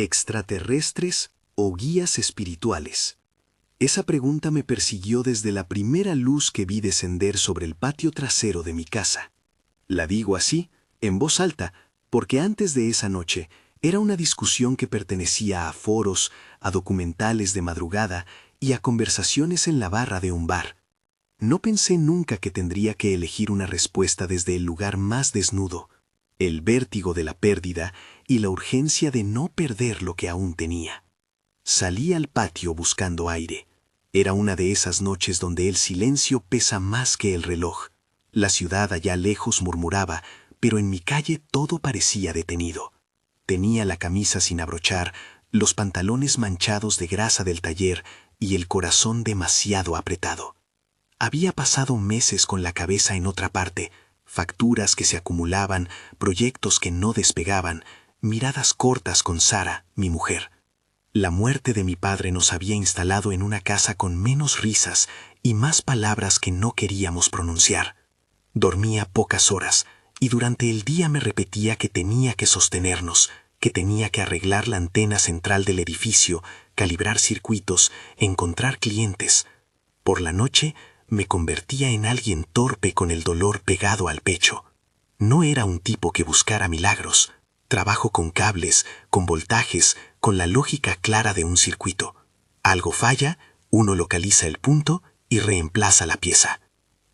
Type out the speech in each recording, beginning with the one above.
¿Extraterrestres o guías espirituales? Esa pregunta me persiguió desde la primera luz que vi descender sobre el patio trasero de mi casa. La digo así, en voz alta, porque antes de esa noche era una discusión que pertenecía a foros, a documentales de madrugada y a conversaciones en la barra de un bar. No pensé nunca que tendría que elegir una respuesta desde el lugar más desnudo, el vértigo de la pérdida y la urgencia de no perder lo que aún tenía. Salí al patio buscando aire. Era una de esas noches donde el silencio pesa más que el reloj. La ciudad allá lejos murmuraba, pero en mi calle todo parecía detenido. Tenía la camisa sin abrochar, los pantalones manchados de grasa del taller y el corazón demasiado apretado. Había pasado meses con la cabeza en otra parte, facturas que se acumulaban, proyectos que no despegaban, miradas cortas con Sara, mi mujer. La muerte de mi padre nos había instalado en una casa con menos risas y más palabras que no queríamos pronunciar. Dormía pocas horas y durante el día me repetía que tenía que sostenernos, que tenía que arreglar la antena central del edificio, calibrar circuitos, encontrar clientes. Por la noche me convertía en alguien torpe con el dolor pegado al pecho. No era un tipo que buscara milagros. Trabajo con cables, con voltajes, con la lógica clara de un circuito. Algo falla, uno localiza el punto y reemplaza la pieza.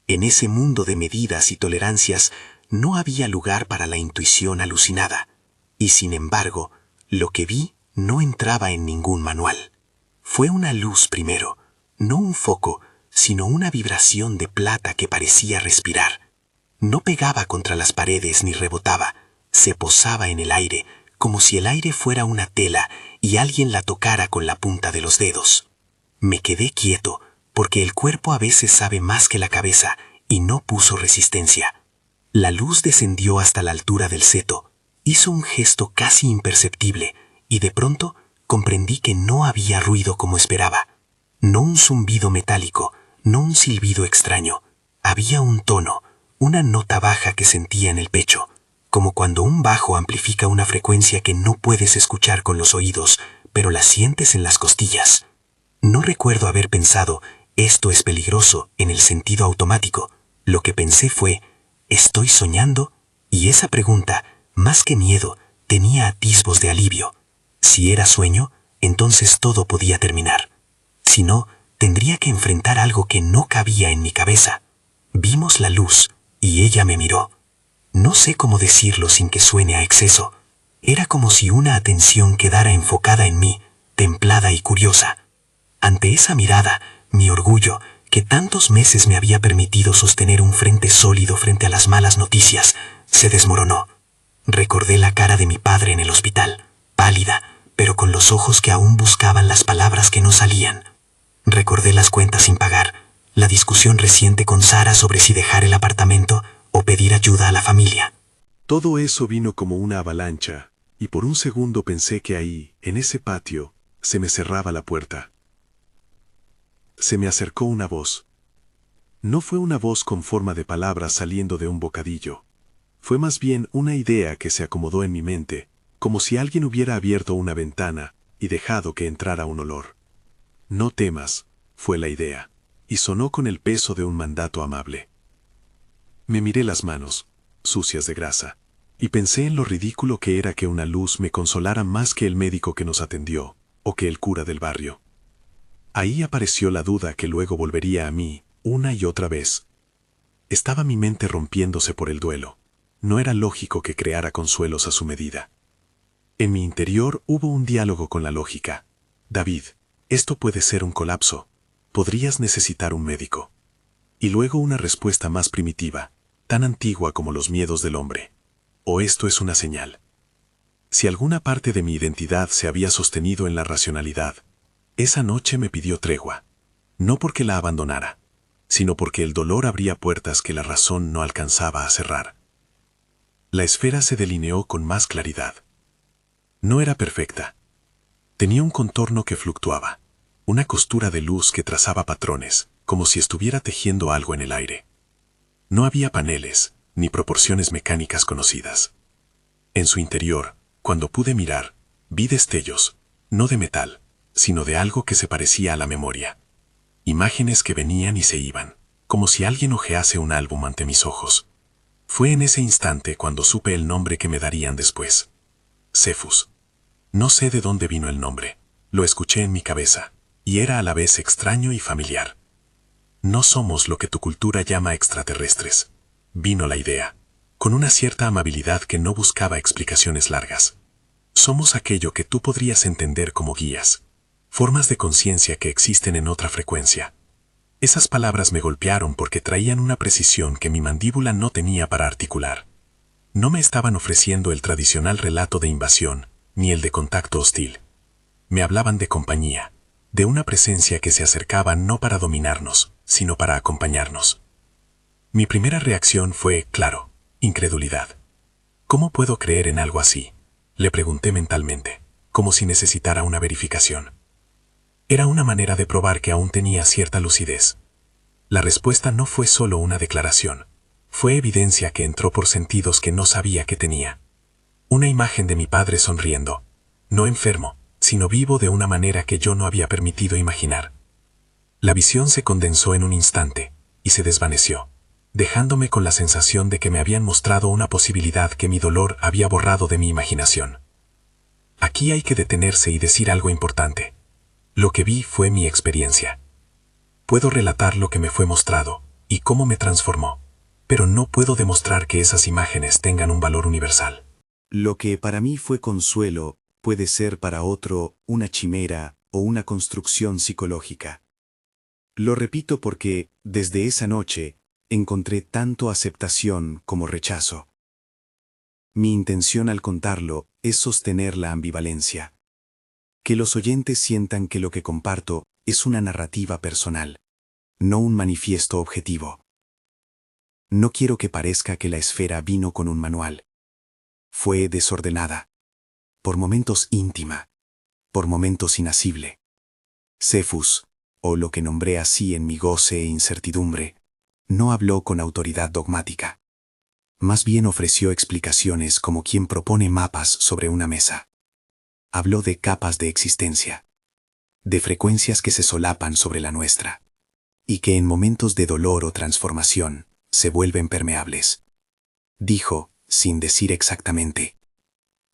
En ese mundo de medidas y tolerancias no había lugar para la intuición alucinada. Y sin embargo, lo que vi no entraba en ningún manual. Fue una luz primero, no un foco, sino una vibración de plata que parecía respirar. No pegaba contra las paredes ni rebotaba, se posaba en el aire, como si el aire fuera una tela y alguien la tocara con la punta de los dedos. Me quedé quieto, porque el cuerpo a veces sabe más que la cabeza, y no puso resistencia. La luz descendió hasta la altura del seto, hizo un gesto casi imperceptible, y de pronto comprendí que no había ruido como esperaba. No un zumbido metálico, no un silbido extraño. Había un tono, una nota baja que sentía en el pecho, como cuando un bajo amplifica una frecuencia que no puedes escuchar con los oídos, pero la sientes en las costillas. No recuerdo haber pensado, esto es peligroso, en el sentido automático. Lo que pensé fue, ¿estoy soñando? Y esa pregunta, más que miedo, tenía atisbos de alivio. Si era sueño, entonces todo podía terminar. Si no, tendría que enfrentar algo que no cabía en mi cabeza. Vimos la luz, y ella me miró. No sé cómo decirlo sin que suene a exceso. Era como si una atención quedara enfocada en mí, templada y curiosa. Ante esa mirada, mi orgullo, que tantos meses me había permitido sostener un frente sólido frente a las malas noticias, se desmoronó. Recordé la cara de mi padre en el hospital, pálida, pero con los ojos que aún buscaban las palabras que no salían. Recordé las cuentas sin pagar, la discusión reciente con Sara sobre si dejar el apartamento o pedir ayuda a la familia. Todo eso vino como una avalancha, y por un segundo pensé que ahí, en ese patio, se me cerraba la puerta. Se me acercó una voz. No fue una voz con forma de palabras saliendo de un bocadillo. Fue más bien una idea que se acomodó en mi mente, como si alguien hubiera abierto una ventana y dejado que entrara un olor. No temas, fue la idea, y sonó con el peso de un mandato amable. Me miré las manos, sucias de grasa, y pensé en lo ridículo que era que una luz me consolara más que el médico que nos atendió, o que el cura del barrio. Ahí apareció la duda que luego volvería a mí, una y otra vez. Estaba mi mente rompiéndose por el duelo. No era lógico que creara consuelos a su medida. En mi interior hubo un diálogo con la lógica. David, esto puede ser un colapso. Podrías necesitar un médico. Y luego una respuesta más primitiva, tan antigua como los miedos del hombre. O esto es una señal. Si alguna parte de mi identidad se había sostenido en la racionalidad, esa noche me pidió tregua. No porque la abandonara, sino porque el dolor abría puertas que la razón no alcanzaba a cerrar. La esfera se delineó con más claridad. No era perfecta. Tenía un contorno que fluctuaba, una costura de luz que trazaba patrones, como si estuviera tejiendo algo en el aire. No había paneles, ni proporciones mecánicas conocidas. En su interior, cuando pude mirar, Vi destellos, no de metal, sino de algo que se parecía a la memoria. Imágenes que venían y se iban, como si alguien hojease un álbum ante mis ojos. Fue en ese instante cuando supe el nombre que me darían después. Cephus. No sé de dónde vino el nombre, lo escuché en mi cabeza, y era a la vez extraño y familiar. No somos lo que tu cultura llama extraterrestres. Vino la idea, con una cierta amabilidad que no buscaba explicaciones largas. Somos aquello que tú podrías entender como guías, formas de conciencia que existen en otra frecuencia. Esas palabras me golpearon porque traían una precisión que mi mandíbula no tenía para articular. No me estaban ofreciendo el tradicional relato de invasión, ni el de contacto hostil. Me hablaban de compañía, de una presencia que se acercaba no para dominarnos, sino para acompañarnos. Mi primera reacción fue, claro, incredulidad. ¿Cómo puedo creer en algo así?, le pregunté mentalmente, como si necesitara una verificación. Era una manera de probar que aún tenía cierta lucidez. La respuesta no fue solo una declaración, fue evidencia que entró por sentidos que no sabía que tenía. Una imagen de mi padre sonriendo, no enfermo, sino vivo de una manera que yo no había permitido imaginar. La visión se condensó en un instante, y se desvaneció, dejándome con la sensación de que me habían mostrado una posibilidad que mi dolor había borrado de mi imaginación. Aquí hay que detenerse y decir algo importante. Lo que vi fue mi experiencia. Puedo relatar lo que me fue mostrado, y cómo me transformó, pero no puedo demostrar que esas imágenes tengan un valor universal. Lo que para mí fue consuelo, puede ser para otro una chimera o una construcción psicológica. Lo repito porque, desde esa noche, encontré tanto aceptación como rechazo. Mi intención al contarlo es sostener la ambivalencia. Que los oyentes sientan que lo que comparto es una narrativa personal, no un manifiesto objetivo. No quiero que parezca que la esfera vino con un manual. Fue desordenada. Por momentos íntima. Por momentos inasible. Cephus, o lo que nombré así en mi goce e incertidumbre, no habló con autoridad dogmática. Más bien ofreció explicaciones como quien propone mapas sobre una mesa. Habló de capas de existencia, de frecuencias que se solapan sobre la nuestra, y que en momentos de dolor o transformación se vuelven permeables. Dijo, sin decir exactamente,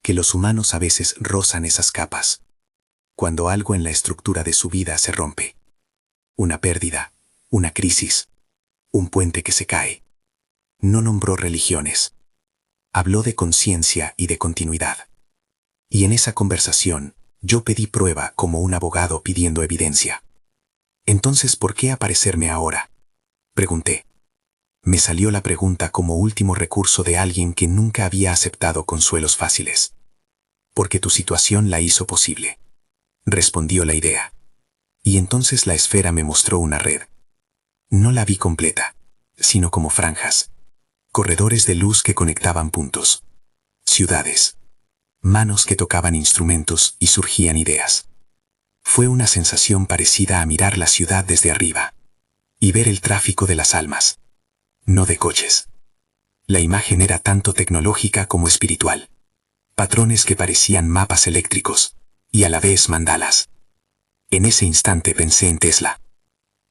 que los humanos a veces rozan esas capas, cuando algo en la estructura de su vida se rompe. Una pérdida, una crisis, un puente que se cae. No nombró religiones. Habló de conciencia y de continuidad. Y en esa conversación, yo pedí prueba como un abogado pidiendo evidencia. Entonces, ¿por qué aparecerme ahora?, pregunté. Me salió la pregunta como último recurso de alguien que nunca había aceptado consuelos fáciles. Porque tu situación la hizo posible, respondió la idea. Y entonces la esfera me mostró una red. No la vi completa, sino como franjas. Corredores de luz que conectaban puntos. Ciudades. Manos que tocaban instrumentos y surgían ideas. Fue una sensación parecida a mirar la ciudad desde arriba y ver el tráfico de las almas, no de coches. La imagen era tanto tecnológica como espiritual. Patrones que parecían mapas eléctricos y a la vez mandalas. En ese instante pensé en Tesla.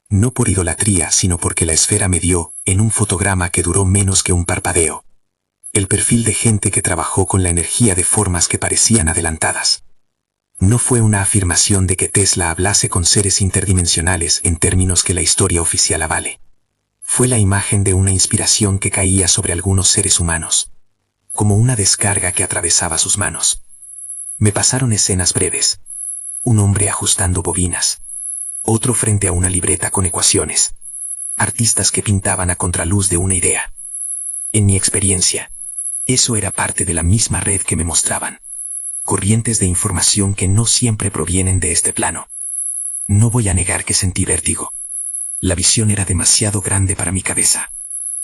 No por idolatría, sino porque la esfera me dio, en un fotograma que duró menos que un parpadeo, el perfil de gente que trabajó con la energía de formas que parecían adelantadas. No fue una afirmación de que Tesla hablase con seres interdimensionales en términos que la historia oficial avale. Fue la imagen de una inspiración que caía sobre algunos seres humanos, como una descarga que atravesaba sus manos. Me pasaron escenas breves. Un hombre ajustando bobinas. Otro frente a una libreta con ecuaciones. Artistas que pintaban a contraluz de una idea. En mi experiencia, eso era parte de la misma red que me mostraban. Corrientes de información que no siempre provienen de este plano. No voy a negar que sentí vértigo. La visión era demasiado grande para mi cabeza.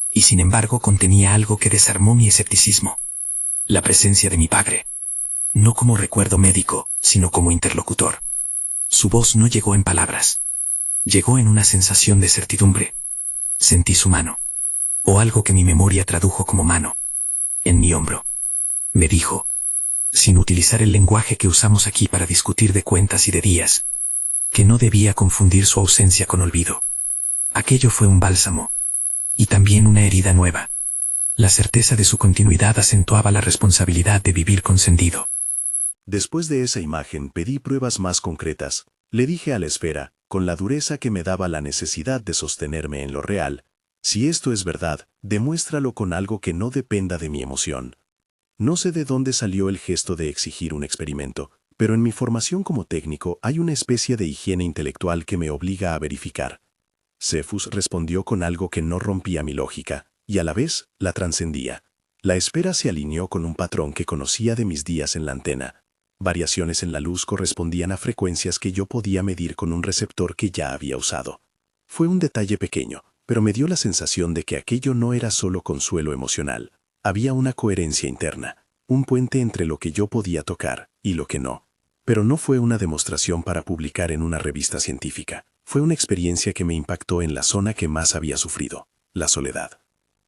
Y sin embargo contenía algo que desarmó mi escepticismo. La presencia de mi padre. No como recuerdo médico, sino como interlocutor. Su voz no llegó en palabras. Llegó en una sensación de certidumbre. Sentí su mano. O algo que mi memoria tradujo como mano. En mi hombro. Me dijo: sin utilizar el lenguaje que usamos aquí para discutir de cuentas y de días, que no debía confundir su ausencia con olvido. Aquello fue un bálsamo, y también una herida nueva. La certeza de su continuidad acentuaba la responsabilidad de vivir con sentido. Después de esa imagen pedí pruebas más concretas. Le dije a la esfera, con la dureza que me daba la necesidad de sostenerme en lo real, si esto es verdad, demuéstralo con algo que no dependa de mi emoción. No sé de dónde salió el gesto de exigir un experimento, pero en mi formación como técnico hay una especie de higiene intelectual que me obliga a verificar. Cephus respondió con algo que no rompía mi lógica, y a la vez la trascendía. La esfera se alineó con un patrón que conocía de mis días en la antena. Variaciones en la luz correspondían a frecuencias que yo podía medir con un receptor que ya había usado. Fue un detalle pequeño, pero me dio la sensación de que aquello no era solo consuelo emocional. Había una coherencia interna, un puente entre lo que yo podía tocar y lo que no. Pero no fue una demostración para publicar en una revista científica. Fue una experiencia que me impactó en la zona que más había sufrido, la soledad.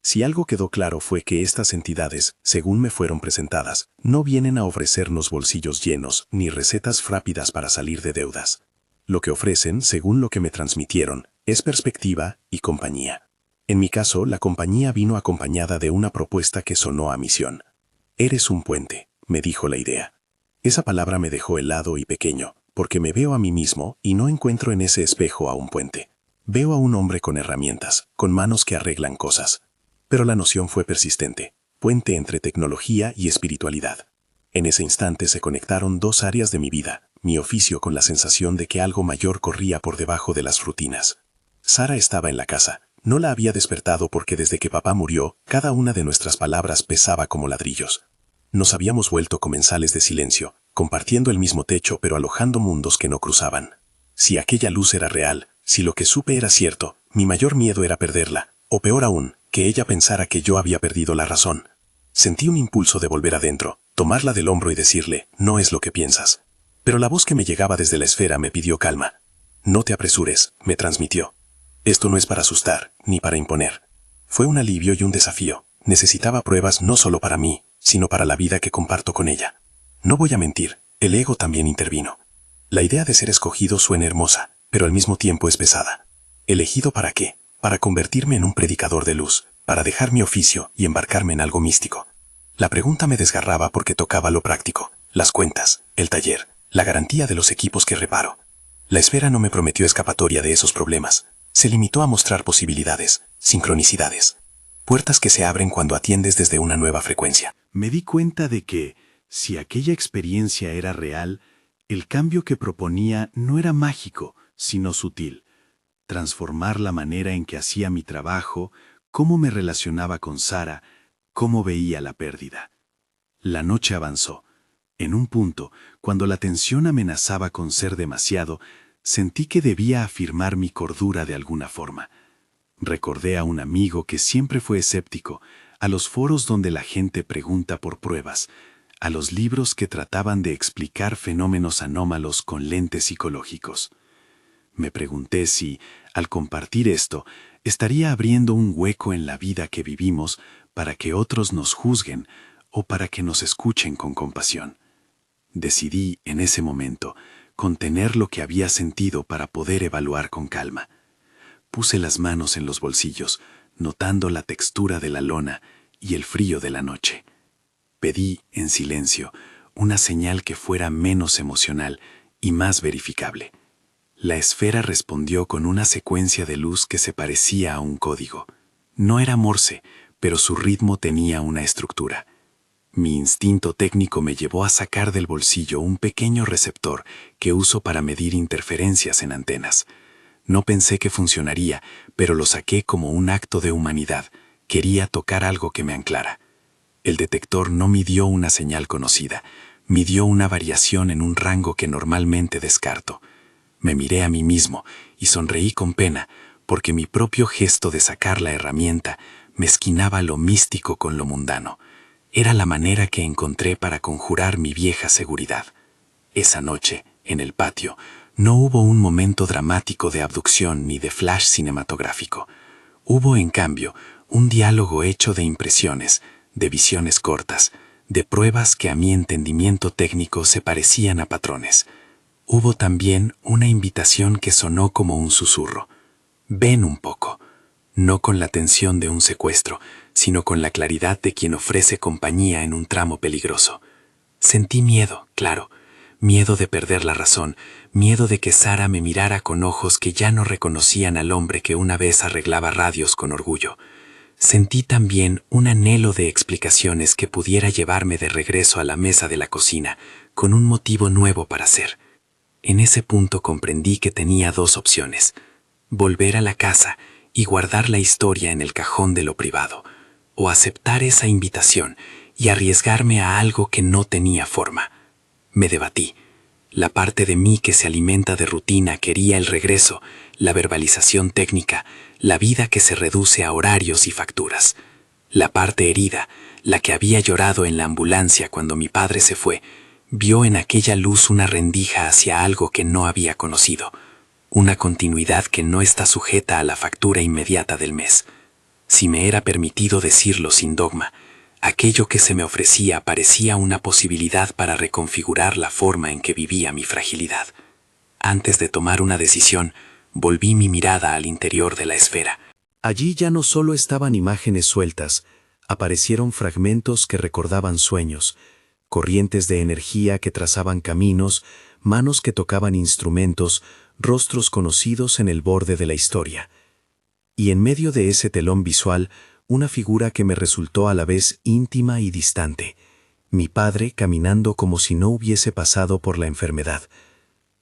Si algo quedó claro fue que estas entidades, según me fueron presentadas, no vienen a ofrecernos bolsillos llenos ni recetas rápidas para salir de deudas. Lo que ofrecen, según lo que me transmitieron, es perspectiva y compañía. En mi caso, la compañía vino acompañada de una propuesta que sonó a misión. Eres un puente, me dijo la idea. Esa palabra me dejó helado y pequeño, porque me veo a mí mismo y no encuentro en ese espejo a un puente. Veo a un hombre con herramientas, con manos que arreglan cosas. Pero la noción fue persistente, puente entre tecnología y espiritualidad. En ese instante se conectaron dos áreas de mi vida, mi oficio con la sensación de que algo mayor corría por debajo de las rutinas. Sara estaba en la casa, no la había despertado porque desde que papá murió, cada una de nuestras palabras pesaba como ladrillos. Nos habíamos vuelto comensales de silencio, compartiendo el mismo techo pero alojando mundos que no cruzaban. Si aquella luz era real, si lo que supe era cierto, mi mayor miedo era perderla, o peor aún, que ella pensara que yo había perdido la razón. Sentí un impulso de volver adentro, tomarla del hombro y decirle, no es lo que piensas. Pero la voz que me llegaba desde la esfera me pidió calma. No te apresures, me transmitió. Esto no es para asustar, ni para imponer. Fue un alivio y un desafío. Necesitaba pruebas no solo para mí, sino para la vida que comparto con ella. No voy a mentir, el ego también intervino. La idea de ser escogido suena hermosa, pero al mismo tiempo es pesada. ¿Elegido para qué? Para convertirme en un predicador de luz, para dejar mi oficio y embarcarme en algo místico. La pregunta me desgarraba porque tocaba lo práctico, las cuentas, el taller, la garantía de los equipos que reparo. La esfera no me prometió escapatoria de esos problemas. Se limitó a mostrar posibilidades, sincronicidades. Puertas que se abren cuando atiendes desde una nueva frecuencia. Me di cuenta de que, si aquella experiencia era real, el cambio que proponía no era mágico, sino sutil. Transformar la manera en que hacía mi trabajo, cómo me relacionaba con Sara, cómo veía la pérdida. La noche avanzó. En un punto, cuando la tensión amenazaba con ser demasiado, sentí que debía afirmar mi cordura de alguna forma. Recordé a un amigo que siempre fue escéptico, a los foros donde la gente pregunta por pruebas, a los libros que trataban de explicar fenómenos anómalos con lentes psicológicos. Me pregunté si, al compartir esto, estaría abriendo un hueco en la vida que vivimos para que otros nos juzguen o para que nos escuchen con compasión. Decidí, en ese momento, contener lo que había sentido para poder evaluar con calma. Puse las manos en los bolsillos, notando la textura de la lona y el frío de la noche. Pedí, en silencio, una señal que fuera menos emocional y más verificable. La esfera respondió con una secuencia de luz que se parecía a un código. No era Morse, pero su ritmo tenía una estructura. Mi instinto técnico me llevó a sacar del bolsillo un pequeño receptor que uso para medir interferencias en antenas. No pensé que funcionaría, pero lo saqué como un acto de humanidad. Quería tocar algo que me anclara. El detector no midió una señal conocida, midió una variación en un rango que normalmente descarto. Me miré a mí mismo y sonreí con pena, porque mi propio gesto de sacar la herramienta mezquinaba lo místico con lo mundano. Era la manera que encontré para conjurar mi vieja seguridad. Esa noche, en el patio, no hubo un momento dramático de abducción ni de flash cinematográfico. Hubo, en cambio, un diálogo hecho de impresiones, de visiones cortas, de pruebas que a mi entendimiento técnico se parecían a patrones. Hubo también una invitación que sonó como un susurro. Ven un poco, no con la tensión de un secuestro, sino con la claridad de quien ofrece compañía en un tramo peligroso. Sentí miedo, claro, miedo de perder la razón, miedo de que Sara me mirara con ojos que ya no reconocían al hombre que una vez arreglaba radios con orgullo. Sentí también un anhelo de explicaciones que pudiera llevarme de regreso a la mesa de la cocina, con un motivo nuevo para hacer. En ese punto comprendí que tenía dos opciones: volver a la casa y guardar la historia en el cajón de lo privado, o aceptar esa invitación y arriesgarme a algo que no tenía forma. Me debatí. La parte de mí que se alimenta de rutina quería el regreso, la verbalización técnica, la vida que se reduce a horarios y facturas. La parte herida, la que había llorado en la ambulancia cuando mi padre se fue, vio en aquella luz una rendija hacia algo que no había conocido, una continuidad que no está sujeta a la factura inmediata del mes. Si me era permitido decirlo sin dogma, aquello que se me ofrecía parecía una posibilidad para reconfigurar la forma en que vivía mi fragilidad. Antes de tomar una decisión, volví mi mirada al interior de la esfera. Allí ya no solo estaban imágenes sueltas, aparecieron fragmentos que recordaban sueños, corrientes de energía que trazaban caminos, manos que tocaban instrumentos, rostros conocidos en el borde de la historia. Y en medio de ese telón visual, una figura que me resultó a la vez íntima y distante, mi padre caminando como si no hubiese pasado por la enfermedad.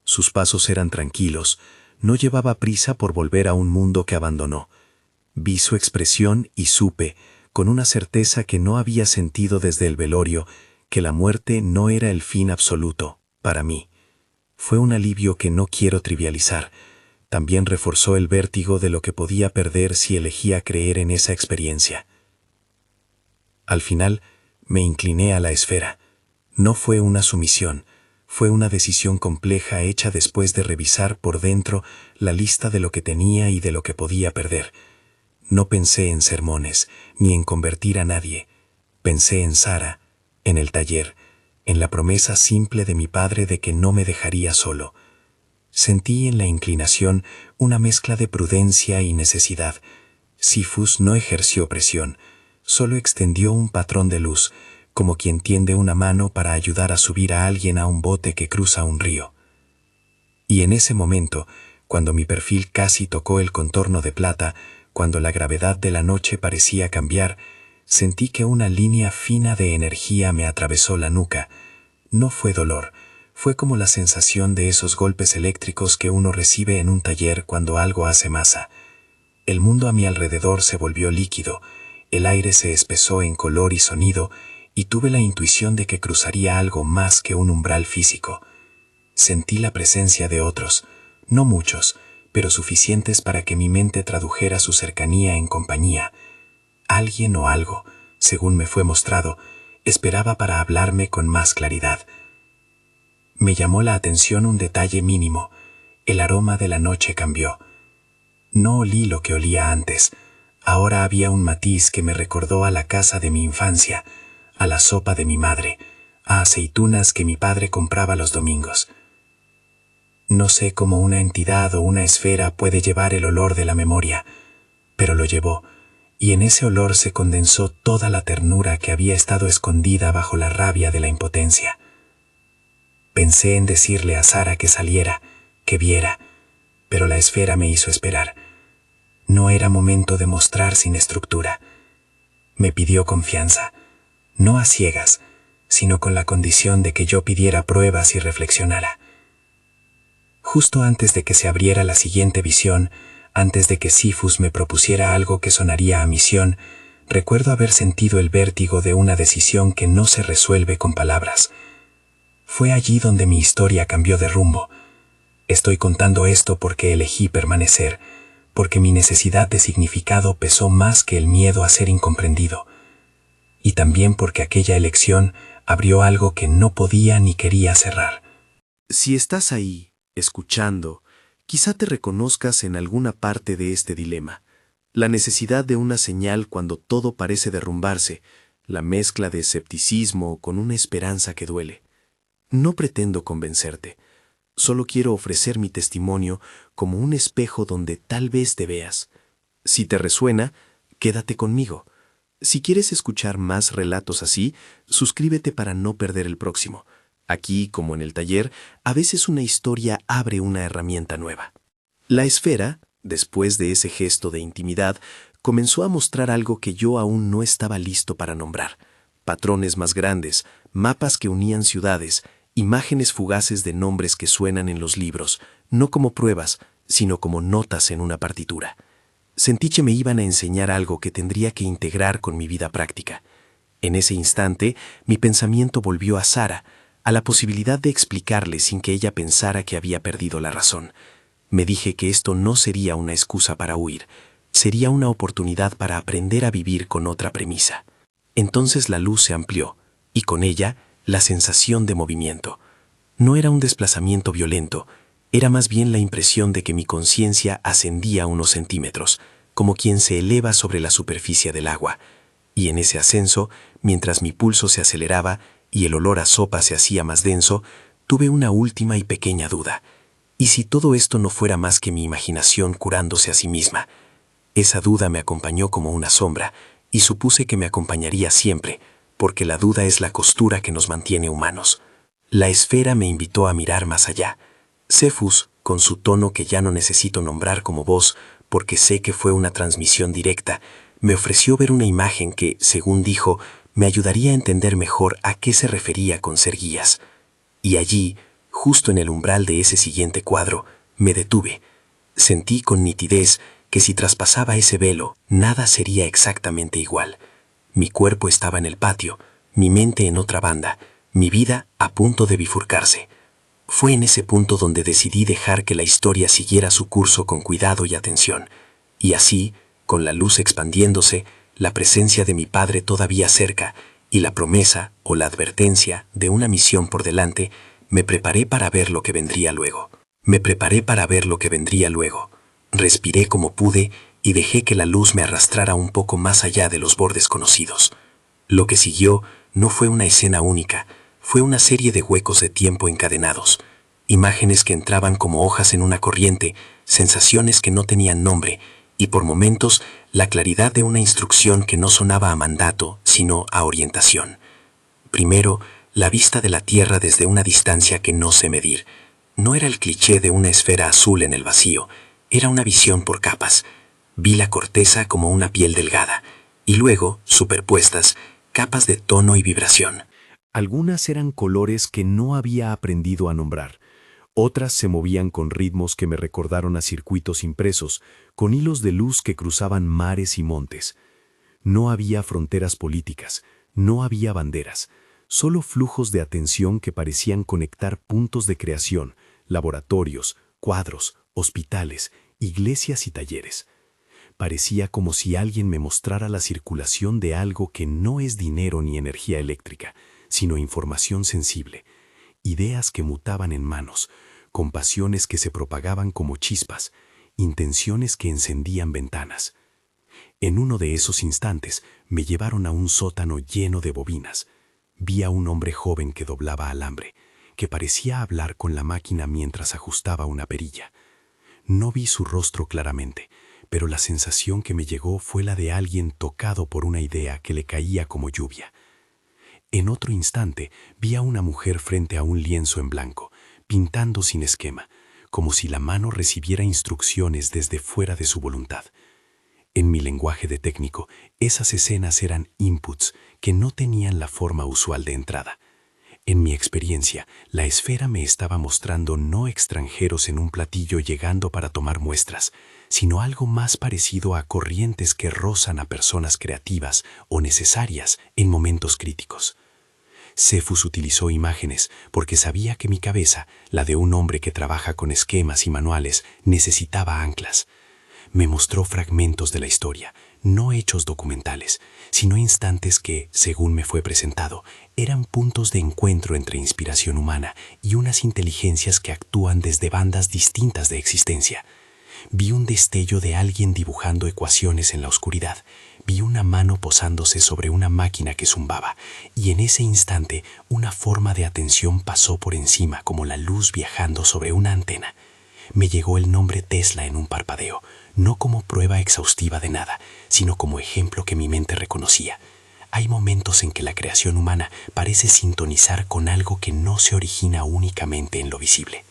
Sus pasos eran tranquilos, no llevaba prisa por volver a un mundo que abandonó. Vi su expresión y supe, con una certeza que no había sentido desde el velorio, que la muerte no era el fin absoluto, para mí. Fue un alivio que no quiero trivializar. También reforzó el vértigo de lo que podía perder si elegía creer en esa experiencia. Al final, me incliné a la esfera. No fue una sumisión, fue una decisión compleja hecha después de revisar por dentro la lista de lo que tenía y de lo que podía perder. No pensé en sermones, ni en convertir a nadie. Pensé en Sara, en el taller, en la promesa simple de mi padre de que no me dejaría solo. Sentí en la inclinación una mezcla de prudencia y necesidad. Sifus no ejerció presión, solo extendió un patrón de luz, como quien tiende una mano para ayudar a subir a alguien a un bote que cruza un río. Y en ese momento, cuando mi perfil casi tocó el contorno de plata, cuando la gravedad de la noche parecía cambiar, sentí que una línea fina de energía me atravesó la nuca. No fue dolor. Fue como la sensación de esos golpes eléctricos que uno recibe en un taller cuando algo hace masa. El mundo a mi alrededor se volvió líquido, el aire se espesó en color y sonido, y tuve la intuición de que cruzaría algo más que un umbral físico. Sentí la presencia de otros, no muchos, pero suficientes para que mi mente tradujera su cercanía en compañía. Alguien o algo, según me fue mostrado, esperaba para hablarme con más claridad. Me llamó la atención un detalle mínimo. El aroma de la noche cambió. No olí lo que olía antes. Ahora había un matiz que me recordó a la casa de mi infancia, a la sopa de mi madre, a aceitunas que mi padre compraba los domingos. No sé cómo una entidad o una esfera puede llevar el olor de la memoria, pero lo llevó, y en ese olor se condensó toda la ternura que había estado escondida bajo la rabia de la impotencia. Pensé en decirle a Sara que saliera, que viera, pero la esfera me hizo esperar. No era momento de mostrar sin estructura. Me pidió confianza, no a ciegas, sino con la condición de que yo pidiera pruebas y reflexionara. Justo antes de que se abriera la siguiente visión, antes de que Sifus me propusiera algo que sonaría a misión, recuerdo haber sentido el vértigo de una decisión que no se resuelve con palabras. Fue allí donde mi historia cambió de rumbo. Estoy contando esto porque elegí permanecer, porque mi necesidad de significado pesó más que el miedo a ser incomprendido. Y también porque aquella elección abrió algo que no podía ni quería cerrar. Si estás ahí, escuchando, quizá te reconozcas en alguna parte de este dilema. La necesidad de una señal cuando todo parece derrumbarse, la mezcla de escepticismo con una esperanza que duele. No pretendo convencerte, solo quiero ofrecer mi testimonio como un espejo donde tal vez te veas. Si te resuena, quédate conmigo. Si quieres escuchar más relatos así, suscríbete para no perder el próximo. Aquí, como en el taller, a veces una historia abre una herramienta nueva. La esfera, después de ese gesto de intimidad, comenzó a mostrar algo que yo aún no estaba listo para nombrar. Patrones más grandes, mapas que unían ciudades, imágenes fugaces de nombres que suenan en los libros, no como pruebas, sino como notas en una partitura. Sentí que me iban a enseñar algo que tendría que integrar con mi vida práctica. En ese instante, mi pensamiento volvió a Sara, a la posibilidad de explicarle sin que ella pensara que había perdido la razón. Me dije que esto no sería una excusa para huir, sería una oportunidad para aprender a vivir con otra premisa. Entonces la luz se amplió, y con ella, la sensación de movimiento. No era un desplazamiento violento, era más bien la impresión de que mi conciencia ascendía unos centímetros, como quien se eleva sobre la superficie del agua. Y en ese ascenso, mientras mi pulso se aceleraba y el olor a sopa se hacía más denso, tuve una última y pequeña duda. ¿Y si todo esto no fuera más que mi imaginación curándose a sí misma? Esa duda me acompañó como una sombra, y supuse que me acompañaría siempre, porque la duda es la costura que nos mantiene humanos. La esfera me invitó a mirar más allá. Cefus, con su tono que ya no necesito nombrar como voz, porque sé que fue una transmisión directa, me ofreció ver una imagen que, según dijo, me ayudaría a entender mejor a qué se refería con ser guías. Y allí, justo en el umbral de ese siguiente cuadro, me detuve. Sentí con nitidez que si traspasaba ese velo, nada sería exactamente igual. Mi cuerpo estaba en el patio, mi mente en otra banda, mi vida a punto de bifurcarse. Fue en ese punto donde decidí dejar que la historia siguiera su curso con cuidado y atención. Y así, con la luz expandiéndose, la presencia de mi padre todavía cerca y la promesa o la advertencia de una misión por delante, me preparé para ver lo que vendría luego. Respiré como pude y dejé que la luz me arrastrara un poco más allá de los bordes conocidos. Lo que siguió no fue una escena única, fue una serie de huecos de tiempo encadenados, imágenes que entraban como hojas en una corriente, sensaciones que no tenían nombre, y por momentos la claridad de una instrucción que no sonaba a mandato, sino a orientación. Primero, la vista de la Tierra desde una distancia que no sé medir. No era el cliché de una esfera azul en el vacío, era una visión por capas. Vi la corteza como una piel delgada, y luego, superpuestas, capas de tono y vibración. Algunas eran colores que no había aprendido a nombrar. Otras se movían con ritmos que me recordaron a circuitos impresos, con hilos de luz que cruzaban mares y montes. No había fronteras políticas, no había banderas, solo flujos de atención que parecían conectar puntos de creación, laboratorios, cuadros, hospitales, iglesias y talleres. Parecía como si alguien me mostrara la circulación de algo que no es dinero ni energía eléctrica, sino información sensible, ideas que mutaban en manos, compasiones que se propagaban como chispas, intenciones que encendían ventanas. En uno de esos instantes me llevaron a un sótano lleno de bobinas. Vi a un hombre joven que doblaba alambre, que parecía hablar con la máquina mientras ajustaba una perilla. No vi su rostro claramente, pero la sensación que me llegó fue la de alguien tocado por una idea que le caía como lluvia. En otro instante vi a una mujer frente a un lienzo en blanco, pintando sin esquema, como si la mano recibiera instrucciones desde fuera de su voluntad. En mi lenguaje de técnico, esas escenas eran inputs que no tenían la forma usual de entrada. En mi experiencia, la esfera me estaba mostrando no extranjeros en un platillo llegando para tomar muestras, sino algo más parecido a corrientes que rozan a personas creativas o necesarias en momentos críticos. Cefus utilizó imágenes porque sabía que mi cabeza, la de un hombre que trabaja con esquemas y manuales, necesitaba anclas. Me mostró fragmentos de la historia, no hechos documentales, sino instantes que, según me fue presentado, eran puntos de encuentro entre inspiración humana y unas inteligencias que actúan desde bandas distintas de existencia. Vi un destello de alguien dibujando ecuaciones en la oscuridad, vi una mano posándose sobre una máquina que zumbaba, y en ese instante una forma de atención pasó por encima como la luz viajando sobre una antena. Me llegó el nombre Tesla en un parpadeo, no como prueba exhaustiva de nada, sino como ejemplo que mi mente reconocía. Hay momentos en que la creación humana parece sintonizar con algo que no se origina únicamente en lo visible.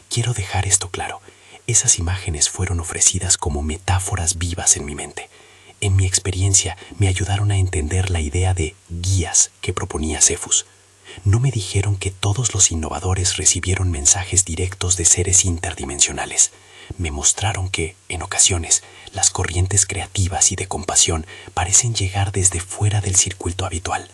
Quiero dejar esto claro. Esas imágenes fueron ofrecidas como metáforas vivas en mi mente. En mi experiencia me ayudaron a entender la idea de guías que proponía Cephus. No me dijeron que todos los innovadores recibieron mensajes directos de seres interdimensionales. Me mostraron que, en ocasiones, las corrientes creativas y de compasión parecen llegar desde fuera del circuito habitual.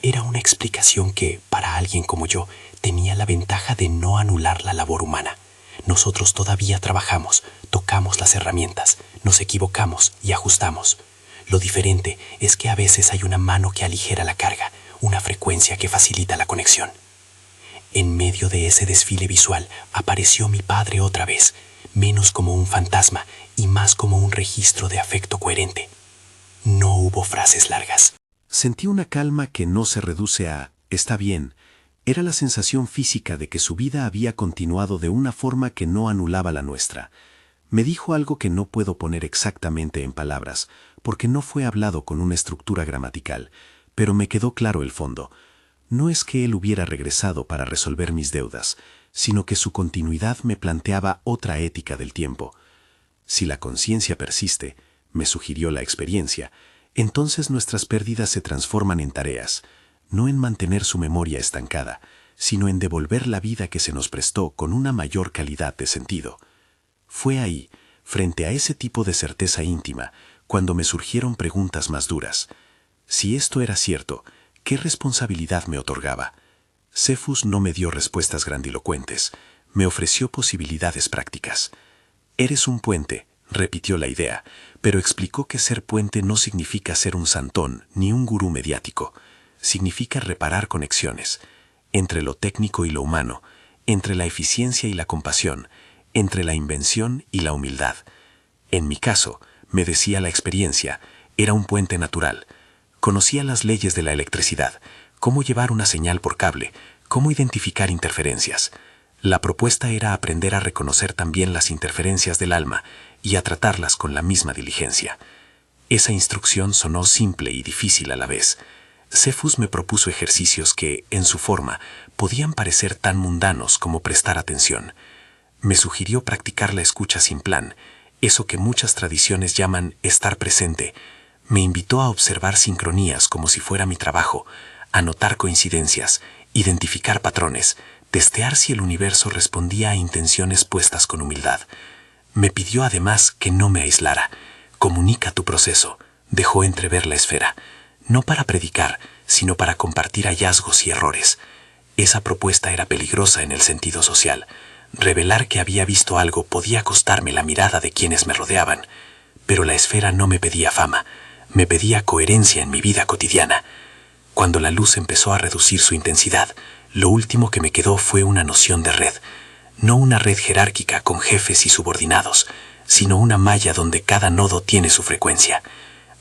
Era una explicación que, para alguien como yo, tenía la ventaja de no anular la labor humana. Nosotros todavía trabajamos, tocamos las herramientas, nos equivocamos y ajustamos. Lo diferente es que a veces hay una mano que aligera la carga, una frecuencia que facilita la conexión. En medio de ese desfile visual apareció mi padre otra vez, menos como un fantasma y más como un registro de afecto coherente. No hubo frases largas. Sentí una calma que no se reduce a «está bien». Era la sensación física de que su vida había continuado de una forma que no anulaba la nuestra. Me dijo algo que no puedo poner exactamente en palabras, porque no fue hablado con una estructura gramatical, pero me quedó claro el fondo. No es que él hubiera regresado para resolver mis deudas, sino que su continuidad me planteaba otra ética del tiempo. Si la conciencia persiste, me sugirió la experiencia, entonces nuestras pérdidas se transforman en tareas, no en mantener su memoria estancada, sino en devolver la vida que se nos prestó con una mayor calidad de sentido. Fue ahí, frente a ese tipo de certeza íntima, cuando me surgieron preguntas más duras. Si esto era cierto, ¿qué responsabilidad me otorgaba? Cephus no me dio respuestas grandilocuentes, me ofreció posibilidades prácticas. Eres un puente, repitió la idea, pero explicó que ser puente no significa ser un santón ni un gurú mediático. Significa reparar conexiones, entre lo técnico y lo humano, entre la eficiencia y la compasión, entre la invención y la humildad. En mi caso, me decía la experiencia, era un puente natural. Conocía las leyes de la electricidad, cómo llevar una señal por cable, cómo identificar interferencias. La propuesta era aprender a reconocer también las interferencias del alma y a tratarlas con la misma diligencia. Esa instrucción sonó simple y difícil a la vez. Cephus me propuso ejercicios que, en su forma, podían parecer tan mundanos como prestar atención. Me sugirió practicar la escucha sin plan, eso que muchas tradiciones llaman estar presente. Me invitó a observar sincronías como si fuera mi trabajo, a notar coincidencias, identificar patrones, testear si el universo respondía a intenciones puestas con humildad. Me pidió además que no me aislara. Comunica tu proceso, dejó entrever la esfera. No para predicar, sino para compartir hallazgos y errores. Esa propuesta era peligrosa en el sentido social. Revelar que había visto algo podía costarme la mirada de quienes me rodeaban. Pero la esfera no me pedía fama, me pedía coherencia en mi vida cotidiana. Cuando la luz empezó a reducir su intensidad, lo último que me quedó fue una noción de red. No una red jerárquica con jefes y subordinados, sino una malla donde cada nodo tiene su frecuencia.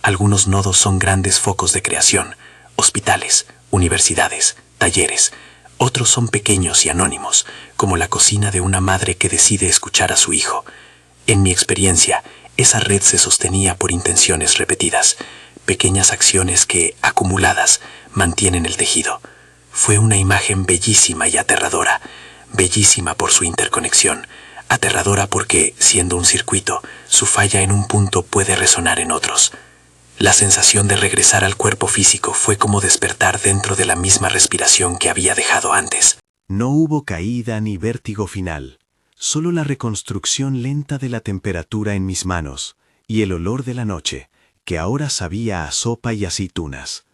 Algunos nodos son grandes focos de creación, hospitales, universidades, talleres. Otros son pequeños y anónimos, como la cocina de una madre que decide escuchar a su hijo. En mi experiencia, esa red se sostenía por intenciones repetidas, pequeñas acciones que, acumuladas, mantienen el tejido. Fue una imagen bellísima y aterradora, bellísima por su interconexión, aterradora porque, siendo un circuito, su falla en un punto puede resonar en otros. La sensación de regresar al cuerpo físico fue como despertar dentro de la misma respiración que había dejado antes. No hubo caída ni vértigo final, solo la reconstrucción lenta de la temperatura en mis manos y el olor de la noche, que ahora sabía a sopa y aceitunas.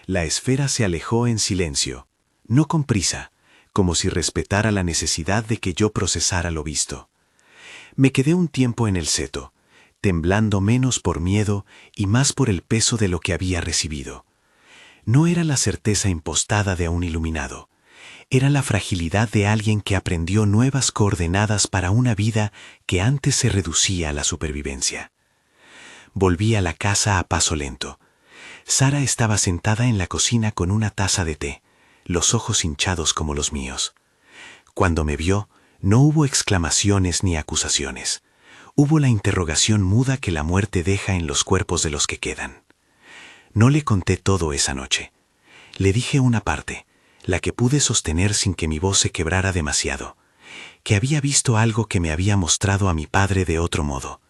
La esfera se alejó en silencio, no con prisa, como si respetara la necesidad de que yo procesara lo visto. Me quedé un tiempo en el seto, temblando menos por miedo y más por el peso de lo que había recibido. No era la certeza impostada de un iluminado, era la fragilidad de alguien que aprendió nuevas coordenadas para una vida que antes se reducía a la supervivencia. volví a la casa a paso lento. Sara estaba sentada en la cocina con una taza de té, los ojos hinchados como los míos. Cuando me vio, no hubo exclamaciones ni acusaciones. Hubo la interrogación muda que la muerte deja en los cuerpos de los que quedan. No le conté todo esa noche. Le dije una parte, la que pude sostener sin que mi voz se quebrara demasiado, que había visto algo que me había mostrado a mi padre de otro modo,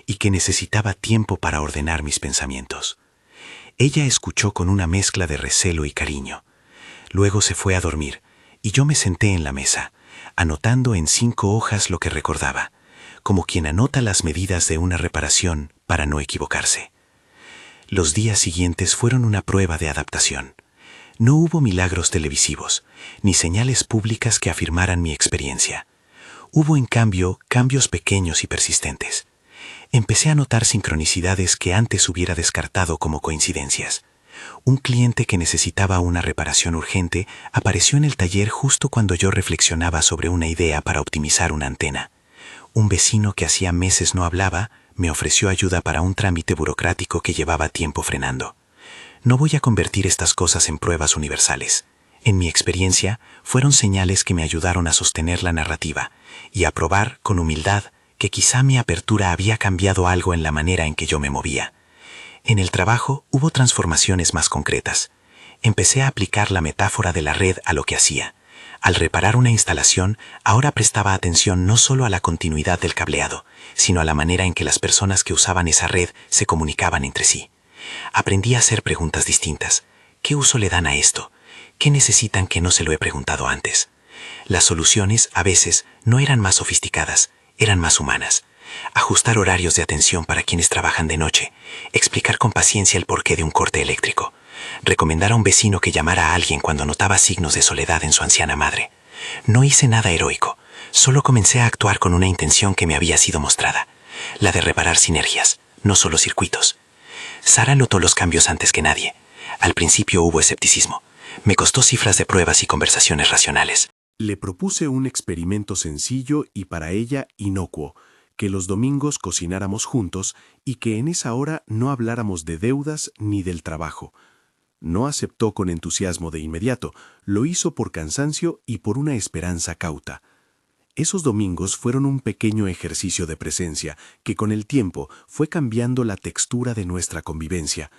y que necesitaba tiempo para ordenar mis pensamientos. Ella escuchó con una mezcla de recelo y cariño. Luego se fue a dormir, y yo me senté en la mesa, anotando en 5 hojas lo que recordaba, como quien anota las medidas de una reparación para no equivocarse. Los días siguientes fueron una prueba de adaptación. No hubo milagros televisivos, ni señales públicas que afirmaran mi experiencia. Hubo, en cambio, cambios pequeños y persistentes. Empecé a notar sincronicidades que antes hubiera descartado como coincidencias. Un cliente que necesitaba una reparación urgente apareció en el taller justo cuando yo reflexionaba sobre una idea para optimizar una antena. Un vecino que hacía meses no hablaba me ofreció ayuda para un trámite burocrático que llevaba tiempo frenando. No voy a convertir estas cosas en pruebas universales. En mi experiencia, fueron señales que me ayudaron a sostener la narrativa y a probar, con humildad, que quizá mi apertura había cambiado algo en la manera en que yo me movía. En el trabajo hubo transformaciones más concretas. Empecé a aplicar la metáfora de la red a lo que hacía. Al reparar una instalación, ahora prestaba atención no solo a la continuidad del cableado, sino a la manera en que las personas que usaban esa red se comunicaban entre sí. Aprendí a hacer preguntas distintas. ¿Qué uso le dan a esto? ¿Qué necesitan que no se lo he preguntado antes? Las soluciones, a veces, no eran más sofisticadas, eran más humanas. Ajustar horarios de atención para quienes trabajan de noche, explicar con paciencia el porqué de un corte eléctrico, recomendar a un vecino que llamara a alguien cuando notaba signos de soledad en su anciana madre. No hice nada heroico, solo comencé a actuar con una intención que me había sido mostrada, la de reparar sinergias, no solo circuitos. Sara notó los cambios antes que nadie. Al principio hubo escepticismo. Me costó cifras de pruebas y conversaciones racionales. Le propuse un experimento sencillo y para ella inocuo, que los domingos cocináramos juntos y que en esa hora no habláramos de deudas ni del trabajo. No aceptó con entusiasmo de inmediato, lo hizo por cansancio y por una esperanza cauta. Esos domingos fueron un pequeño ejercicio de presencia que con el tiempo fue cambiando la textura de nuestra convivencia.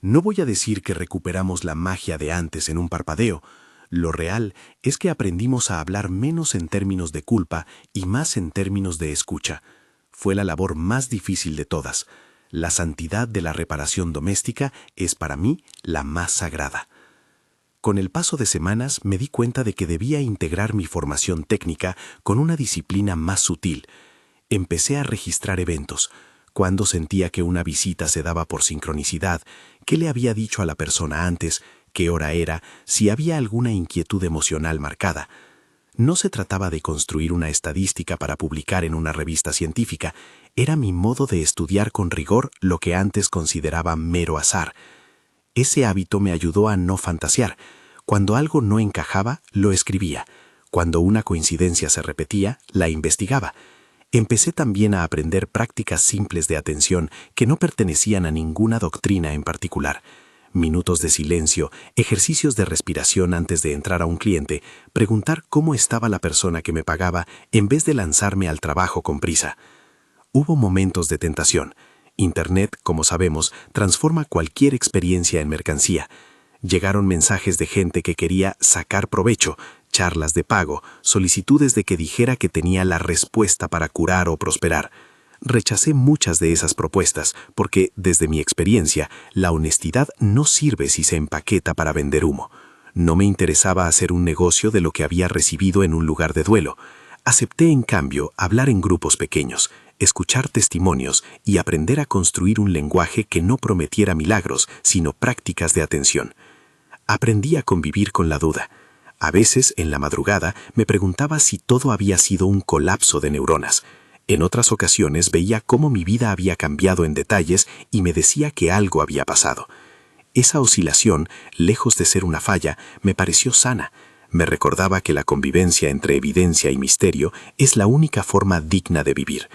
No voy a decir que recuperamos la magia de antes en un parpadeo. Lo real es que aprendimos a hablar menos en términos de culpa y más en términos de escucha. Fue la labor más difícil de todas. La santidad de la reparación doméstica es para mí la más sagrada. Con el paso de semanas me di cuenta de que debía integrar mi formación técnica con una disciplina más sutil. Empecé a registrar eventos. Cuando sentía que una visita se daba por sincronicidad, qué le había dicho a la persona antes, qué hora era, si había alguna inquietud emocional marcada. No se trataba de construir una estadística para publicar en una revista científica, era mi modo de estudiar con rigor lo que antes consideraba mero azar. Ese hábito me ayudó a no fantasear. Cuando algo no encajaba, lo escribía. Cuando una coincidencia se repetía, la investigaba. Empecé también a aprender prácticas simples de atención que no pertenecían a ninguna doctrina en particular. Minutos de silencio, ejercicios de respiración antes de entrar a un cliente, preguntar cómo estaba la persona que me pagaba en vez de lanzarme al trabajo con prisa. Hubo momentos de tentación. Internet, como sabemos, transforma cualquier experiencia en mercancía. Llegaron mensajes de gente que quería sacar provecho, charlas de pago, solicitudes de que dijera que tenía la respuesta para curar o prosperar. Rechacé muchas de esas propuestas porque, desde mi experiencia, la honestidad no sirve si se empaqueta para vender humo. No me interesaba hacer un negocio de lo que había recibido en un lugar de duelo. Acepté, en cambio, hablar en grupos pequeños, escuchar testimonios y aprender a construir un lenguaje que no prometiera milagros, sino prácticas de atención. Aprendí a convivir con la duda. A veces, en la madrugada, me preguntaba si todo había sido un colapso de neuronas. En otras ocasiones veía cómo mi vida había cambiado en detalles y me decía que algo había pasado. Esa oscilación, lejos de ser una falla, me pareció sana. Me recordaba que la convivencia entre evidencia y misterio es la única forma digna de vivir.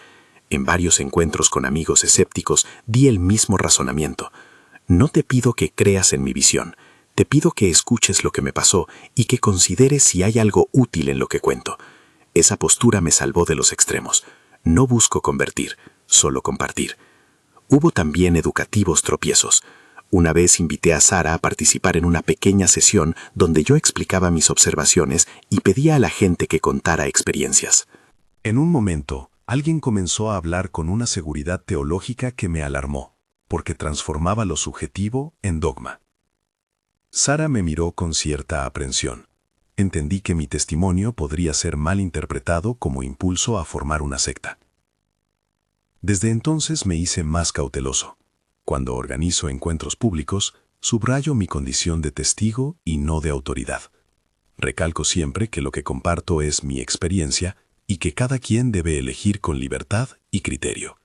En varios encuentros con amigos escépticos di el mismo razonamiento. No te pido que creas en mi visión, te pido que escuches lo que me pasó y que consideres si hay algo útil en lo que cuento. Esa postura me salvó de los extremos. No busco convertir, solo compartir. Hubo también educativos tropiezos. Una vez invité a Sara a participar en una pequeña sesión donde yo explicaba mis observaciones y pedía a la gente que contara experiencias. En un momento, alguien comenzó a hablar con una seguridad teológica que me alarmó, porque transformaba lo subjetivo en dogma. Sara me miró con cierta aprensión. Entendí que mi testimonio podría ser mal interpretado como impulso a formar una secta. Desde entonces me hice más cauteloso. Cuando organizo encuentros públicos, subrayo mi condición de testigo y no de autoridad. Recalco siempre que lo que comparto es mi experiencia y que cada quien debe elegir con libertad y criterio.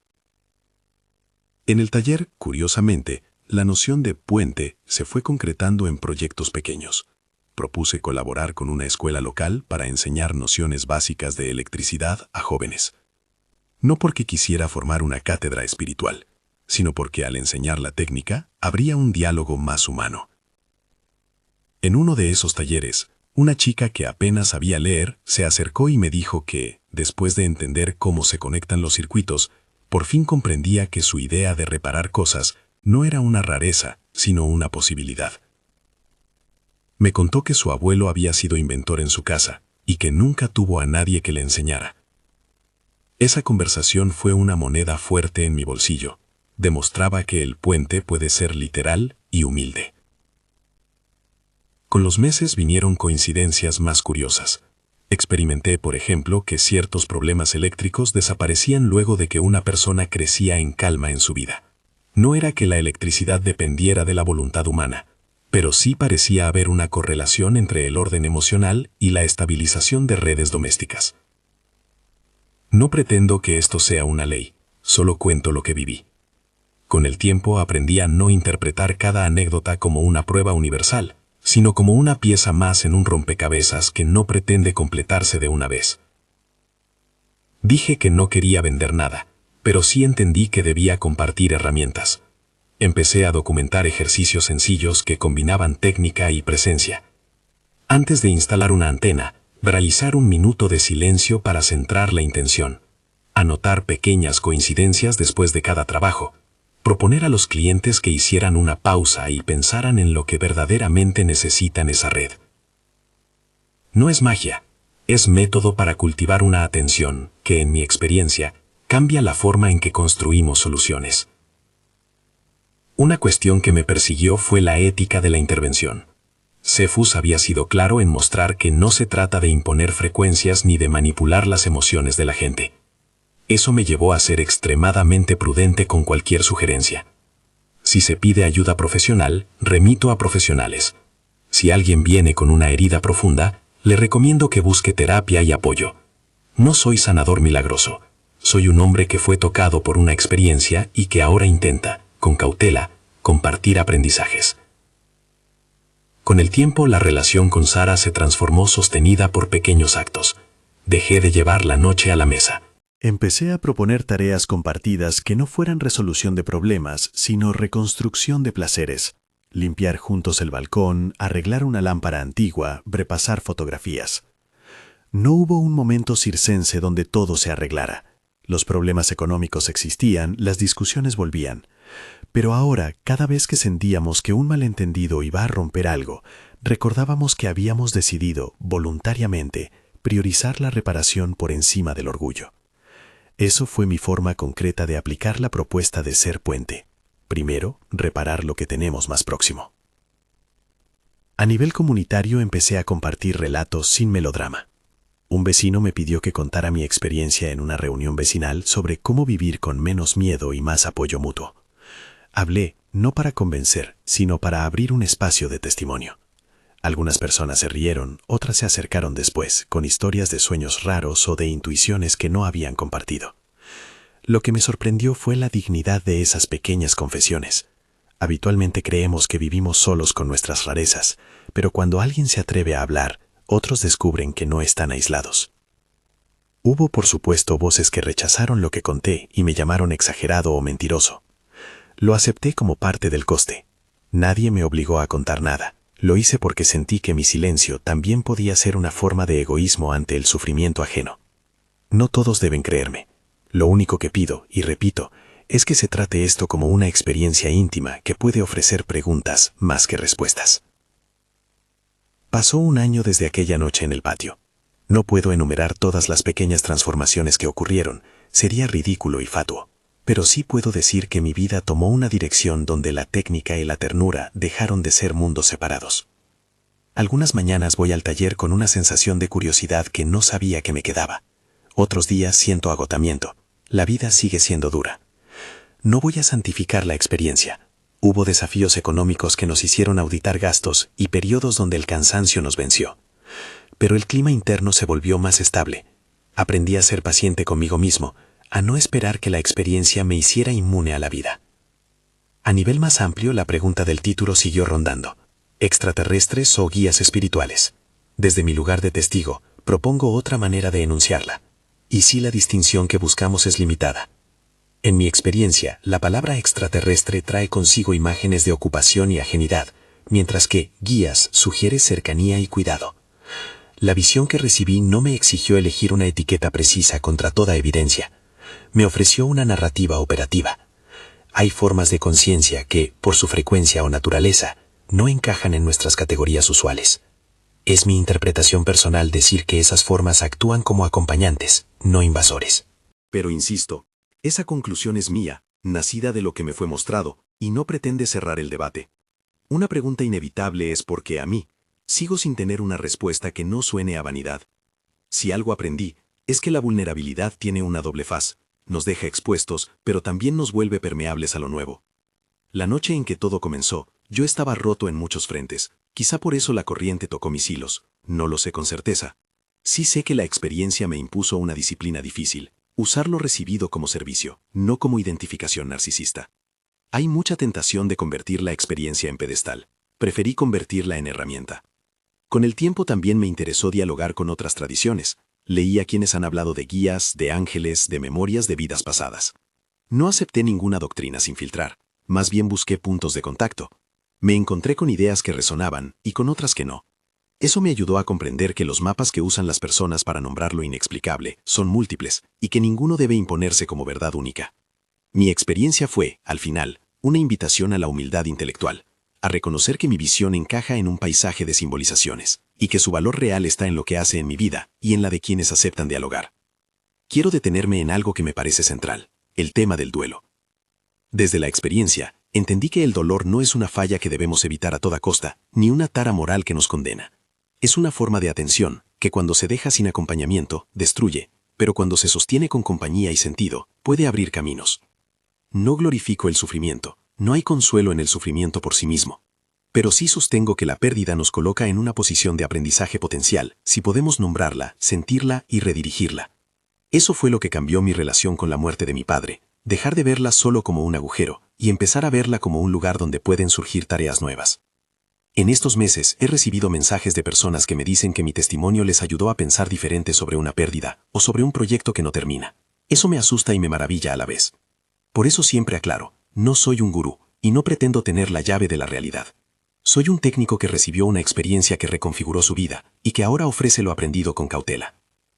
En el taller, curiosamente, la noción de puente se fue concretando en proyectos pequeños. Propuse colaborar con una escuela local para enseñar nociones básicas de electricidad a jóvenes. No porque quisiera formar una cátedra espiritual, sino porque al enseñar la técnica habría un diálogo más humano. En uno de esos talleres, una chica que apenas sabía leer se acercó y me dijo que, después de entender cómo se conectan los circuitos, por fin comprendía que su idea de reparar cosas no era una rareza, sino una posibilidad. Me contó que su abuelo había sido inventor en su casa y que nunca tuvo a nadie que le enseñara. Esa conversación fue una moneda fuerte en mi bolsillo. Demostraba que el puente puede ser literal y humilde. Con los meses vinieron coincidencias más curiosas. Experimenté, por ejemplo, que ciertos problemas eléctricos desaparecían luego de que una persona crecía en calma en su vida. No era que la electricidad dependiera de la voluntad humana, pero sí parecía haber una correlación entre el orden emocional y la estabilización de redes domésticas. No pretendo que esto sea una ley, solo cuento lo que viví. Con el tiempo aprendí a no interpretar cada anécdota como una prueba universal, sino como una pieza más en un rompecabezas que no pretende completarse de una vez. Dije que no quería vender nada, pero sí entendí que debía compartir herramientas. Empecé a documentar ejercicios sencillos que combinaban técnica y presencia. Antes de instalar una antena, realizar un minuto de silencio para centrar la intención. Anotar pequeñas coincidencias después de cada trabajo. Proponer a los clientes que hicieran una pausa y pensaran en lo que verdaderamente necesitan esa red. No es magia, es método para cultivar una atención que, en mi experiencia, cambia la forma en que construimos soluciones. Una cuestión que me persiguió fue la ética de la intervención. Cephus había sido claro en mostrar que no se trata de imponer frecuencias ni de manipular las emociones de la gente. Eso me llevó a ser extremadamente prudente con cualquier sugerencia. Si se pide ayuda profesional, remito a profesionales. Si alguien viene con una herida profunda, le recomiendo que busque terapia y apoyo. No soy sanador milagroso. Soy un hombre que fue tocado por una experiencia y que ahora intenta, con cautela, compartir aprendizajes. Con el tiempo, la relación con Sara se transformó sostenida por pequeños actos. Dejé de llevar la noche a la mesa. Empecé a proponer tareas compartidas que no fueran resolución de problemas, sino reconstrucción de placeres. Limpiar juntos el balcón, arreglar una lámpara antigua, repasar fotografías. No hubo un momento circense donde todo se arreglara. Los problemas económicos existían, las discusiones volvían. Pero ahora, cada vez que sentíamos que un malentendido iba a romper algo, recordábamos que habíamos decidido, voluntariamente, priorizar la reparación por encima del orgullo. Eso fue mi forma concreta de aplicar la propuesta de ser puente. Primero, reparar lo que tenemos más próximo. A nivel comunitario empecé a compartir relatos sin melodrama. Un vecino me pidió que contara mi experiencia en una reunión vecinal sobre cómo vivir con menos miedo y más apoyo mutuo. Hablé, no para convencer, sino para abrir un espacio de testimonio. Algunas personas se rieron, otras se acercaron después, con historias de sueños raros o de intuiciones que no habían compartido. Lo que me sorprendió fue la dignidad de esas pequeñas confesiones. Habitualmente creemos que vivimos solos con nuestras rarezas, pero cuando alguien se atreve a hablar, otros descubren que no están aislados. Hubo, por supuesto, voces que rechazaron lo que conté y me llamaron exagerado o mentiroso. Lo acepté como parte del coste. Nadie me obligó a contar nada. Lo hice porque sentí que mi silencio también podía ser una forma de egoísmo ante el sufrimiento ajeno. No todos deben creerme. Lo único que pido, y repito, es que se trate esto como una experiencia íntima que puede ofrecer preguntas más que respuestas. Pasó un año desde aquella noche en el patio. No puedo enumerar todas las pequeñas transformaciones que ocurrieron, sería ridículo y fatuo. Pero sí puedo decir que mi vida tomó una dirección donde la técnica y la ternura dejaron de ser mundos separados. Algunas mañanas voy al taller con una sensación de curiosidad que no sabía que me quedaba. Otros días siento agotamiento. La vida sigue siendo dura. No voy a santificar la experiencia. Hubo desafíos económicos que nos hicieron auditar gastos y periodos donde el cansancio nos venció. Pero el clima interno se volvió más estable. Aprendí a ser paciente conmigo mismo, a no esperar que la experiencia me hiciera inmune a la vida. A nivel más amplio, la pregunta del título siguió rondando: ¿extraterrestres o guías espirituales? Desde mi lugar de testigo, propongo otra manera de enunciarla. Y sí, la distinción que buscamos es limitada. En mi experiencia, la palabra extraterrestre trae consigo imágenes de ocupación y ajenidad, mientras que guías sugiere cercanía y cuidado. La visión que recibí no me exigió elegir una etiqueta precisa contra toda evidencia. Me ofreció una narrativa operativa. Hay formas de conciencia que, por su frecuencia o naturaleza, no encajan en nuestras categorías usuales. Es mi interpretación personal decir que esas formas actúan como acompañantes, no invasores. Pero insisto, esa conclusión es mía, nacida de lo que me fue mostrado, y no pretende cerrar el debate. Una pregunta inevitable es por qué a mí. Sigo sin tener una respuesta que no suene a vanidad. Si algo aprendí, es que la vulnerabilidad tiene una doble faz. Nos deja expuestos, pero también nos vuelve permeables a lo nuevo. La noche en que todo comenzó, yo estaba roto en muchos frentes. Quizá por eso la corriente tocó mis hilos. No lo sé con certeza. Sí sé que la experiencia me impuso una disciplina difícil. Usar lo recibido como servicio, no como identificación narcisista. Hay mucha tentación de convertir la experiencia en pedestal. Preferí convertirla en herramienta. Con el tiempo también me interesó dialogar con otras tradiciones. Leí a quienes han hablado de guías, de ángeles, de memorias de vidas pasadas. No acepté ninguna doctrina sin filtrar. Más bien busqué puntos de contacto. Me encontré con ideas que resonaban y con otras que no. Eso me ayudó a comprender que los mapas que usan las personas para nombrar lo inexplicable son múltiples y que ninguno debe imponerse como verdad única. Mi experiencia fue, al final, una invitación a la humildad intelectual, a reconocer que mi visión encaja en un paisaje de simbolizaciones y que su valor real está en lo que hace en mi vida y en la de quienes aceptan dialogar. Quiero detenerme en algo que me parece central, el tema del duelo. Desde la experiencia, entendí que el dolor no es una falla que debemos evitar a toda costa, ni una tara moral que nos condena. Es una forma de atención que cuando se deja sin acompañamiento, destruye, pero cuando se sostiene con compañía y sentido, puede abrir caminos. No glorifico el sufrimiento, no hay consuelo en el sufrimiento por sí mismo. Pero sí sostengo que la pérdida nos coloca en una posición de aprendizaje potencial, si podemos nombrarla, sentirla y redirigirla. Eso fue lo que cambió mi relación con la muerte de mi padre, dejar de verla solo como un agujero y empezar a verla como un lugar donde pueden surgir tareas nuevas. En estos meses he recibido mensajes de personas que me dicen que mi testimonio les ayudó a pensar diferente sobre una pérdida o sobre un proyecto que no termina. Eso me asusta y me maravilla a la vez. Por eso siempre aclaro, no soy un gurú y no pretendo tener la llave de la realidad. Soy un técnico que recibió una experiencia que reconfiguró su vida y que ahora ofrece lo aprendido con cautela.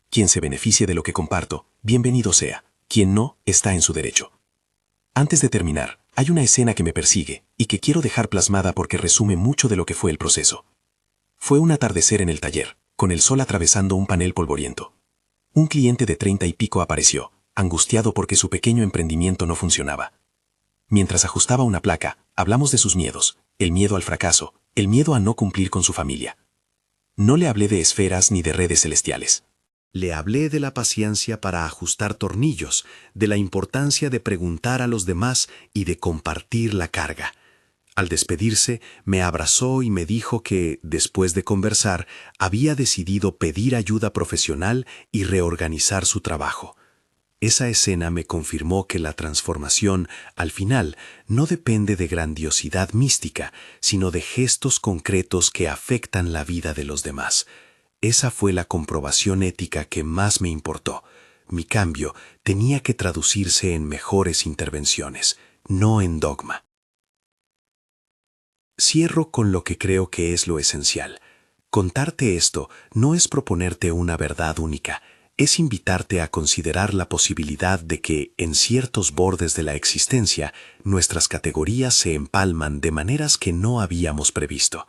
Quien se beneficie de lo que comparto, bienvenido sea. Quien no, está en su derecho. Antes de terminar, hay una escena que me persigue y que quiero dejar plasmada porque resume mucho de lo que fue el proceso. Fue un atardecer en el taller, con el sol atravesando un panel polvoriento. Un cliente de 30 y pico apareció, angustiado porque su pequeño emprendimiento no funcionaba. Mientras ajustaba una placa, hablamos de sus miedos, el miedo al fracaso, el miedo a no cumplir con su familia. No le hablé de esferas ni de redes celestiales. Le hablé de la paciencia para ajustar tornillos, de la importancia de preguntar a los demás y de compartir la carga. Al despedirse, me abrazó y me dijo que, después de conversar, había decidido pedir ayuda profesional y reorganizar su trabajo. Esa escena me confirmó que la transformación, al final, no depende de grandiosidad mística, sino de gestos concretos que afectan la vida de los demás. Esa fue la comprobación ética que más me importó. Mi cambio tenía que traducirse en mejores intervenciones, no en dogma. Cierro con lo que creo que es lo esencial. Contarte esto no es proponerte una verdad única, es invitarte a considerar la posibilidad de que, en ciertos bordes de la existencia, nuestras categorías se empalman de maneras que no habíamos previsto.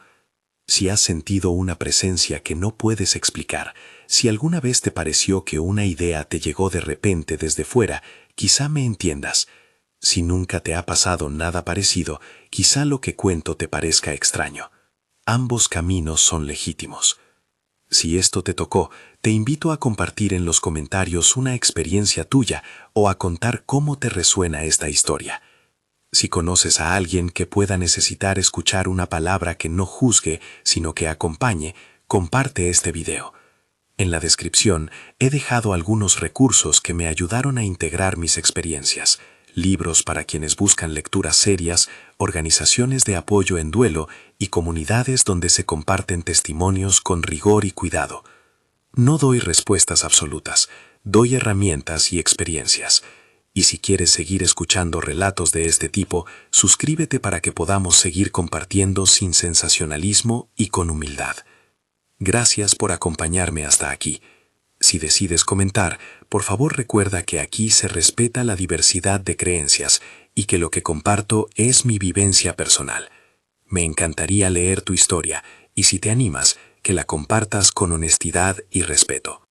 Si has sentido una presencia que no puedes explicar, si alguna vez te pareció que una idea te llegó de repente desde fuera, quizá me entiendas. Si nunca te ha pasado nada parecido, quizá lo que cuento te parezca extraño. Ambos caminos son legítimos. Si esto te tocó, te invito a compartir en los comentarios una experiencia tuya o a contar cómo te resuena esta historia. Si conoces a alguien que pueda necesitar escuchar una palabra que no juzgue, sino que acompañe, comparte este video. En la descripción he dejado algunos recursos que me ayudaron a integrar mis experiencias. Libros para quienes buscan lecturas serias, organizaciones de apoyo en duelo y comunidades donde se comparten testimonios con rigor y cuidado. No doy respuestas absolutas, doy herramientas y experiencias. Y si quieres seguir escuchando relatos de este tipo, suscríbete para que podamos seguir compartiendo sin sensacionalismo y con humildad. Gracias por acompañarme hasta aquí. Si decides comentar, por favor recuerda que aquí se respeta la diversidad de creencias y que lo que comparto es mi vivencia personal. Me encantaría leer tu historia y si te animas, que la compartas con honestidad y respeto.